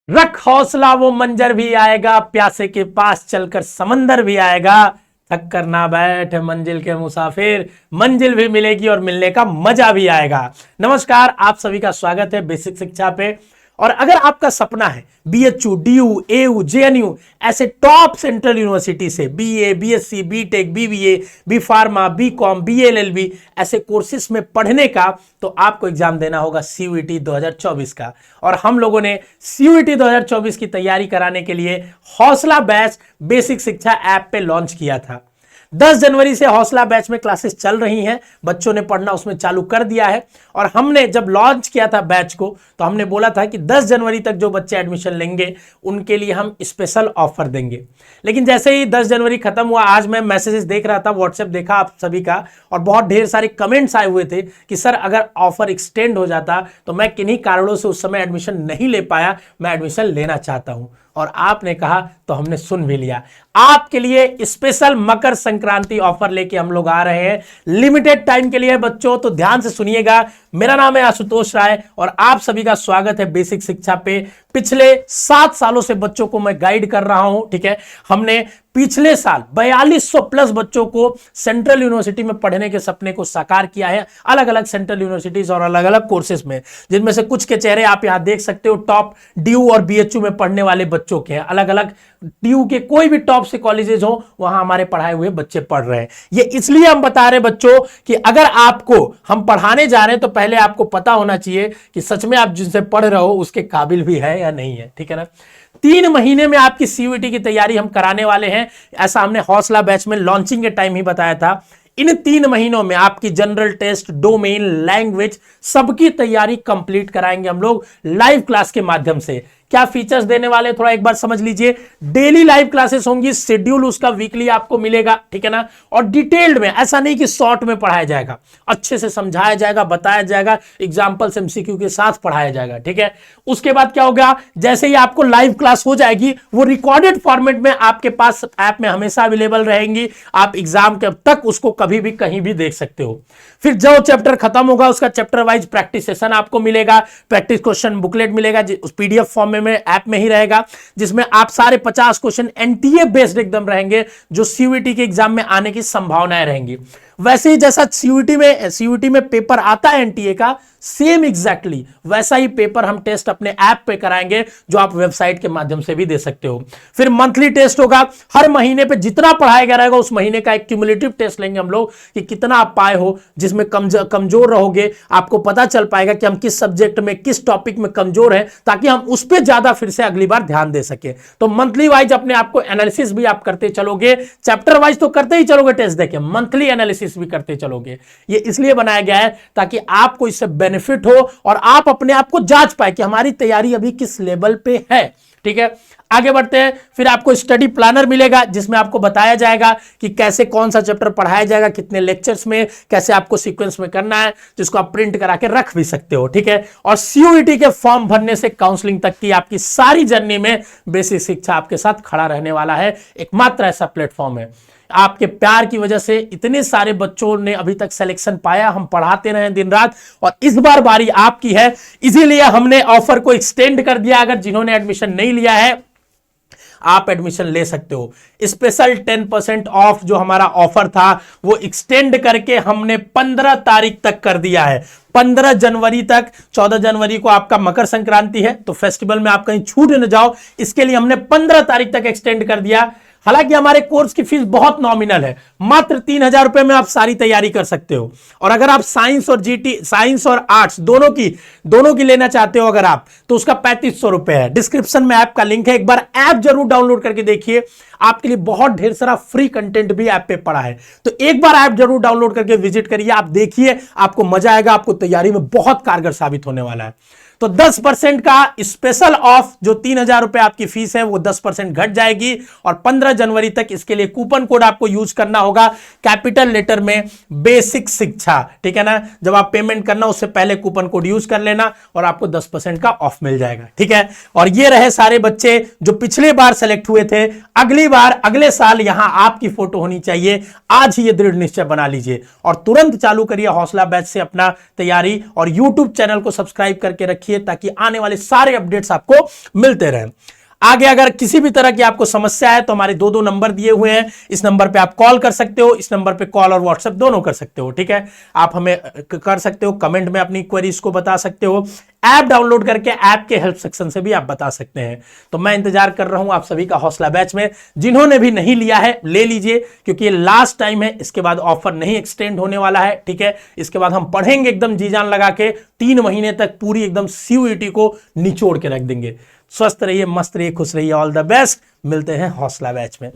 रख हौसला वो मंजर भी आएगा, प्यासे के पास चलकर समंदर भी आएगा। थक कर ना बैठ मंजिल के मुसाफिर, मंजिल भी मिलेगी और मिलने का मजा भी आएगा। नमस्कार, आप सभी का स्वागत है बेसिक शिक्षा पे। और अगर आपका सपना है बीएचयू, डीयू, एयू, जेएनयू ऐसे टॉप सेंट्रल यूनिवर्सिटी से BA, BSc, BTech, BBA, B pharma, BCom, BLLB ऐसे कोर्सेज में पढ़ने का, तो आपको एग्जाम देना होगा सीयूईटी 2024 का। और हम लोगों ने सीयूईटी 2024 की तैयारी कराने के लिए हौसला बैच बेसिक शिक्षा ऐप पे लॉन्च किया था। 10 जनवरी से हौसला बैच में क्लासेस चल रही हैं, बच्चों ने पढ़ना उसमें चालू कर दिया है। और हमने जब लॉन्च किया था बैच को, तो हमने बोला था कि 10 जनवरी तक जो बच्चे एडमिशन लेंगे उनके लिए हम स्पेशल ऑफर देंगे। लेकिन जैसे ही 10 जनवरी खत्म हुआ, आज मैं मैसेजेस देख रहा था, व्हाट्सएप देखा आप सभी का, और बहुत ढेर सारे कमेंट्स आए हुए थे कि सर अगर ऑफर एक्सटेंड हो जाता तो मैं किन्हीं कारणों से उस समय एडमिशन नहीं ले पाया, मैं एडमिशन लेना चाहता हूं। और आपने कहा तो हमने सुन भी लिया। आपके लिए स्पेशल मकर संक्रांति ऑफर लेके हम लोग आ रहे हैं, लिमिटेड टाइम के लिए बच्चों, तो ध्यान से सुनिएगा। मेरा नाम है आशुतोष राय और आप सभी का स्वागत है बेसिक शिक्षा पे। पिछले 7 सालों से बच्चों को मैं गाइड कर रहा हूं, ठीक है। हमने पिछले साल 4200 प्लस बच्चों को सेंट्रल यूनिवर्सिटी में पढ़ने के सपने को साकार किया है, अलग अलग सेंट्रल यूनिवर्सिटीज और अलग अलग कोर्सेज में, जिनमें से कुछ के चेहरे आप यहां देख सकते हो। टॉप डीयू और बीएचयू में पढ़ने वाले बच्चों के हैं, अलग अलग डीयू के कोई भी टॉप से कॉलेजेस हो वहां हमारे पढ़ाए हुए बच्चे पढ़ रहे हैं। ये इसलिए हम बता रहे बच्चों कि अगर आपको हम पढ़ाने जा रहे हैं तो पहले आपको पता होना चाहिए कि सच में आप जिनसे पढ़ रहे हो उसके काबिल भी है या नहीं है, ठीक है ना। 3 महीने में आपकी सीयूईटी की तैयारी हम कराने वाले हैं, ऐसा हमने हौसला बैच में लॉन्चिंग के टाइम ही बताया था। इन 3 महीनों में आपकी जनरल टेस्ट, डोमेन, लैंग्वेज सबकी तैयारी कंप्लीट कराएंगे हम लोग लाइव क्लास के माध्यम से। क्या फीचर्स देने वाले थोड़ा एक बार समझ लीजिए। डेली लाइव क्लासेस होंगी, शेड्यूल उसका वीकली आपको मिलेगा, ठीक है ना। और डिटेल्ड में, ऐसा नहीं कि शॉर्ट में पढ़ाया जाएगा, अच्छे से समझाया जाएगा, बताया जाएगा, एग्जांपल्स एमसीक्यू के साथ पढ़ाया जाएगा, ठीक है। उसके बाद क्या होगा, जैसे ही आपको लाइव क्लास हो जाएगी वो रिकॉर्डेड फॉर्मेट में आपके पास ऐप में हमेशा अवेलेबल रहेंगी। आप एग्जाम के तक उसको कभी भी कहीं भी देख सकते हो। फिर जो चैप्टर खत्म होगा उसका चैप्टर वाइज प्रैक्टिस सेशन आपको मिलेगा, प्रैक्टिस क्वेश्चन बुकलेट मिलेगा, उस पीडीएफ फॉर्म में ऐप में ही रहेगा, जिसमें आप सारे 50 क्वेश्चन एनटीए बेस्ड एकदम रहेंगे, जो सीयूईटी के एग्जाम में आने की संभावनाएं रहेंगी। वैसे ही जैसा सीयूईटी में पेपर आता है एनटीए का, सेम एग्जैक्टली वैसा ही पेपर हम टेस्ट अपने ऐप पे कराएंगे, जो आप वेबसाइट के माध्यम से भी दे सकते हो। फिर मंथली टेस्ट होगा, हर महीने पे जितना पढ़ाया गया रहेगा उस महीने का एक क्यूमुलेटिव टेस्ट लेंगे हम लोग कि कितना आप पाए हो, जिसमें कमजोर रहोगे आपको पता चल पाएगा कि हम किस सब्जेक्ट में, किस टॉपिक में कमजोर है, ताकि हम उस पर ज्यादा फिर से अगली बार ध्यान दे सके। तो मंथली वाइज अपने आपको एनालिसिस भी आप करते चलोगे, चैप्टर वाइज तो करते ही चलोगे टेस्ट देके, मंथली एनालिसिस भी करते चलोगे। ये इसलिए बनाया गया है ताकि आपको इससे बेनिफिट हो और आप अपने आप को जांच पाए कि हमारी तैयारी अभी किस लेवल पे है, ठीक है। आगे बढ़ते हैं। फिर आपको स्टडी प्लानर मिलेगा, जिसमें आपको बताया जाएगा कि कैसे कौन सा चैप्टर पढ़ाया जाएगा, कितने लेक्चर्स में, कैसे आपको सीक्वेंस में करना है, जिसको आप प्रिंट करा के रख भी सकते हो, ठीक है। और सीयूईटी के फॉर्म भरने से काउंसलिंग तक की आपकी सारी जर्नी में बेसिक शिक्षा आपके साथ खड़ा रहने वाला है। एकमात्र ऐसा प्लेटफॉर्म है। आपके प्यार की वजह से इतने सारे बच्चों ने अभी तक सिलेक्शन पाया, हम पढ़ाते रहे दिन रात, और इस बार बारी आपकी है, इसीलिए हमने ऑफर को एक्सटेंड कर दिया। अगर जिन्होंने एडमिशन नहीं लिया है आप एडमिशन ले सकते हो। स्पेशल 10% ऑफ जो हमारा ऑफर था वो एक्सटेंड करके हमने 15 तारीख तक कर दिया है, 15 जनवरी तक। 14 जनवरी को आपका मकर संक्रांति है, तो फेस्टिवल में आप कहीं छूट न जाओ, इसके लिए हमने 15 तारीख तक एक्सटेंड कर दिया। हालांकि हमारे कोर्स की फीस बहुत नॉमिनल है, मात्र 3000 रुपए में आप सारी तैयारी कर सकते हो। और अगर आप साइंस और आर्ट्स दोनों की लेना चाहते हो अगर आप, तो उसका 3500 रुपए है। डिस्क्रिप्शन में ऐप का लिंक है, एक बार ऐप जरूर डाउनलोड करके देखिए, आपके लिए बहुत ढेर सारा फ्री कंटेंट भी ऐप पे पड़ा है। तो एक बार ऐप जरूर डाउनलोड करके विजिट करिए, आप देखिए, आपको मजा आएगा, आपको तैयारी में बहुत कारगर साबित होने वाला है। तो 10% का स्पेशल ऑफ, जो 3000 रुपए आपकी फीस है वो 10% घट जाएगी। और 15 जनवरी तक इसके लिए कूपन कोड आपको यूज करना होगा, कैपिटल लेटर में बेसिक शिक्षा, ठीक है ना। जब आप पेमेंट करना उससे पहले कूपन कोड यूज कर लेना और आपको 10% का ऑफ मिल जाएगा, ठीक है। और ये रहे सारे बच्चे जो पिछले बार सेलेक्ट हुए थे। अगली बार, अगले साल यहां आपकी फोटो होनी चाहिए। आज ही ये दृढ़ निश्चय बना लीजिए और तुरंत चालू करिए हौसला बैच से अपना तैयारी, और यूट्यूब चैनल को सब्सक्राइब करके रखिए। रखिए ताकि आने वाले सारे अपडेट्स आपको मिलते रहें। आगे अगर किसी भी तरह की आपको समस्या है तो हमारे दो नंबर दिए हुए हैं, इस नंबर पे आप कॉल कर सकते हो, इस नंबर पे कॉल और व्हाट्सएप दोनों कर सकते हो। ठीक है, आप हमें कर सकते हो, कमेंट में अपनी क्वेरीज को बता सकते हो, ऐप डाउनलोड करके ऐप के हेल्प सेक्शन से भी आप बता सकते हैं। तो मैं इंतजार कर रहा हूं आप सभी का हौसला बैच में। जिन्होंने भी नहीं लिया है ले लीजिए, क्योंकि ये लास्ट टाइम है, इसके बाद ऑफर नहीं एक्सटेंड होने वाला है। ठीक है, इसके बाद हम पढ़ेंगे एकदम जी जान लगा के, 3 महीने तक पूरी एकदम सीयूईटी को निचोड़ के रख देंगे। स्वस्थ रहिए, मस्त रहिए, खुश रहिए, ऑल द बेस्ट। मिलते हैं हौसला बैच में।